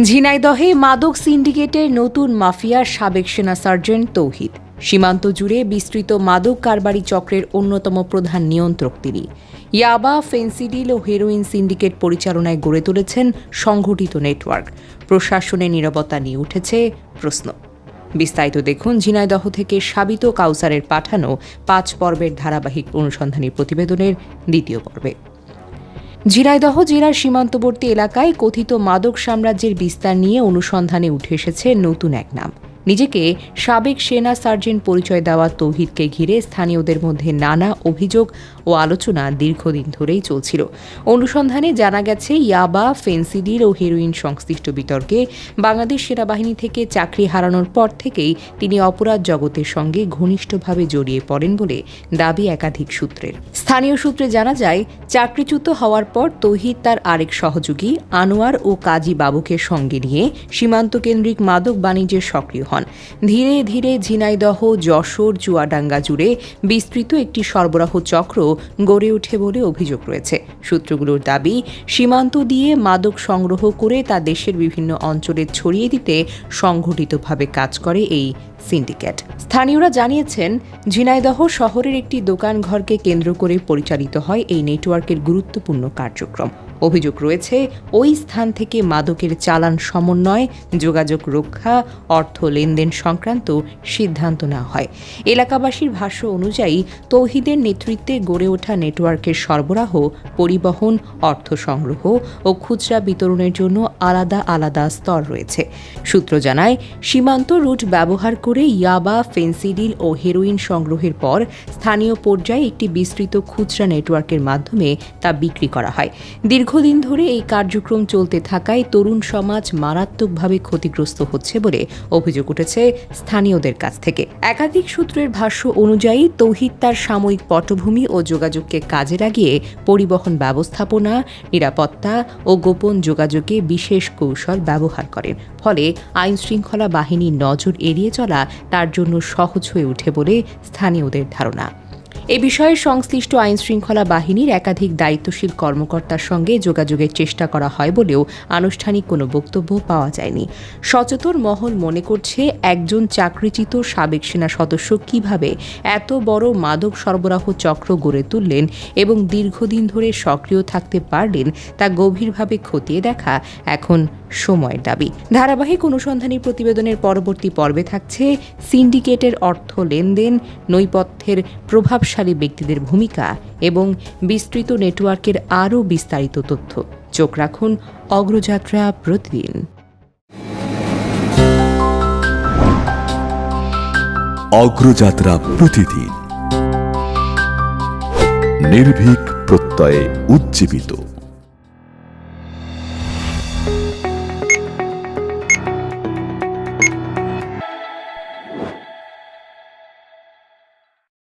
ঝিনাইদহে মাদক সিন্ডিকেটের নতুন মাফিয়ার সাবেক সেনা সার্জেন্ট তৌহিদ। সীমান্ত জুড়ে বিস্তৃত মাদক কারবারি চক্রের অন্যতম প্রধান নিয়ন্ত্রক তিনি। ইয়াবা, ফেন্সিডিল ও হেরোইন সিন্ডিকেট পরিচালনায় গড়ে তুলেছেন সংগঠিত নেটওয়ার্ক। প্রশাসনের নীরবতা নিয়ে উঠেছে প্রশ্ন। বিস্তারিত দেখুন ঝিনাইদহ থেকে সাবিত কাউসারের পাঠানো 5 পর্বের ধারাবাহিক অনুসন্ধানী প্রতিবেদনের দ্বিতীয় পর্বে। ঝিনাইদহ জেলার সীমান্তবর্তী এলাকায় কথিত মাদক সাম্রাজ্যের বিস্তার নিয়ে অনুসন্ধানে উঠে এসেছে নতুন এক নাম। নিজেকে সাবেক সেনা সার্জেন্ট পরিচয় দেওয়া তৌহিদকে ঘিরে স্থানীয়দের মধ্যে নানা অভিযোগ ও আলোচনা দীর্ঘদিন ধরেই চলছিল। অনুসন্ধানে জানা গেছে, ইয়াবা, ফেন্সিডিল ও হেরোইন সংশ্লিষ্ট বিতর্কে বাংলাদেশ সেনাবাহিনী থেকে চাকরি হারানোর পর থেকেই তিনি অপরাধ জগতের সঙ্গে ঘনিষ্ঠভাবে জড়িয়ে পড়েন বলে দাবি একাধিক সূত্রের। স্থানীয় সূত্রে জানা যায়, চাকরিচ্যুত হওয়ার পর তৌহিদ তার আরেক সহযোগী আনোয়ার ও কাজী বাবুকে সঙ্গে নিয়ে সীমান্ত কেন্দ্রিক মাদক বাণিজ্যে সক্রিয় হন। ধীরে ধীরে ঝিনাইদহ, যশোর, চুয়াডাঙ্গা জুড়ে বিস্তৃত একটি সরবরাহ চক্র গড়ে ওঠে বলে অভিযোগ রয়েছে। সূত্রগুলোর দাবি, সীমান্ত দিয়ে মাদক সংগ্রহ করে তা দেশের বিভিন্ন অঞ্চলে ছড়িয়ে দিতে সংগঠিতভাবে কাজ করে এই সিন্ডিকেট। স্থানীয়রা জানিয়েছেন, ঝিনাইদহ শহরের একটি দোকানঘরকে কেন্দ্র করে পরিচালিত হয় এই নেটওয়ার্কের গুরুত্বপূর্ণ কার্যক্রম। অভিযোগ রয়েছে, ওই স্থান থেকে মাদকের চালান সমন্বয়, যোগাযোগ রক্ষা, অর্থ লেনদেন সংক্রান্ত সিদ্ধান্ত নেওয়া হয়। এলাকাবাসীর ভাষ্য অনুযায়ী তৌহিদের নেতৃত্বে গড়ে ওঠা নেটওয়ার্কের সরবরাহ, পরিবহন, অর্থ সংগ্রহ ও খুচরা বিতরণের জন্য আলাদা আলাদা স্তর রয়েছে। সূত্র জানায়, সীমান্ত রুট ব্যবহার করে ইয়াবা, ফেন্সিডিল ও হেরোইন সংগ্রহের পর স্থানীয় পর্যায়ে একটি বিস্তৃত খুচরা নেটওয়ার্কের মাধ্যমে তা বিক্রি করা হয়। দীর্ঘদিন ধরে এই কার্যক্রম চলতে থাকায় তরুণ সমাজ মারাত্মকভাবে ক্ষতিগ্রস্ত হচ্ছে বলে অভিযোগ উঠেছে স্থানীয়দের কাছ থেকে। একাধিক সূত্রের ভাষ্য অনুযায়ী তৌহিদ তার সাময়িক পটভূমি ও যোগাযোগকে কাজে লাগিয়ে পরিবহন ব্যবস্থাপনা, নিরাপত্তা ও গোপন যোগাযোগে বিশেষ কৌশল ব্যবহার করেন। ফলে আইনশৃঙ্খলা বাহিনীর নজর এড়িয়ে চলা তার জন্য সহজ হয়ে ওঠে বলে স্থানীয়দের ধারণা। এ বিষয়ে সংশ্লিষ্ট আইনশৃঙ্খলা বাহিনীর একাধিক দায়িত্বশীল কর্মকর্তার সঙ্গে যোগাযোগের চেষ্টা করা হয় বলেও আনুষ্ঠানিক কোনো বক্তব্য পাওয়া যায়নি। সচেতন মহল মনে করছে, একজন চাকরিচ্যুত সাবেক সেনা সদস্য কিভাবে এত বড় মাদক সরবরাহ চক্র গড়ে তুললেন এবং দীর্ঘদিন ধরে সক্রিয় থাকতে পারলেন তা গভীরভাবে খতিয়ে দেখা এখন সময়ের দাবি। ধারাবাহিক অনুসন্ধানী প্রতিবেদনের পরবর্তী পর্বে থাকছে সিন্ডিকেটের অর্থ লেনদেন, নৈপথ্যের প্রভাবশালী ব্যক্তিদের ভূমিকা এবং বিস্তৃত নেটওয়ার্কের আরও বিস্তারিত তথ্য। চোখ রাখুন অগ্রযাত্রা প্রতিদিন। অগ্রযাত্রা প্রতিদিন, নির্ভীক প্রত্যয়ে উজ্জীবিত।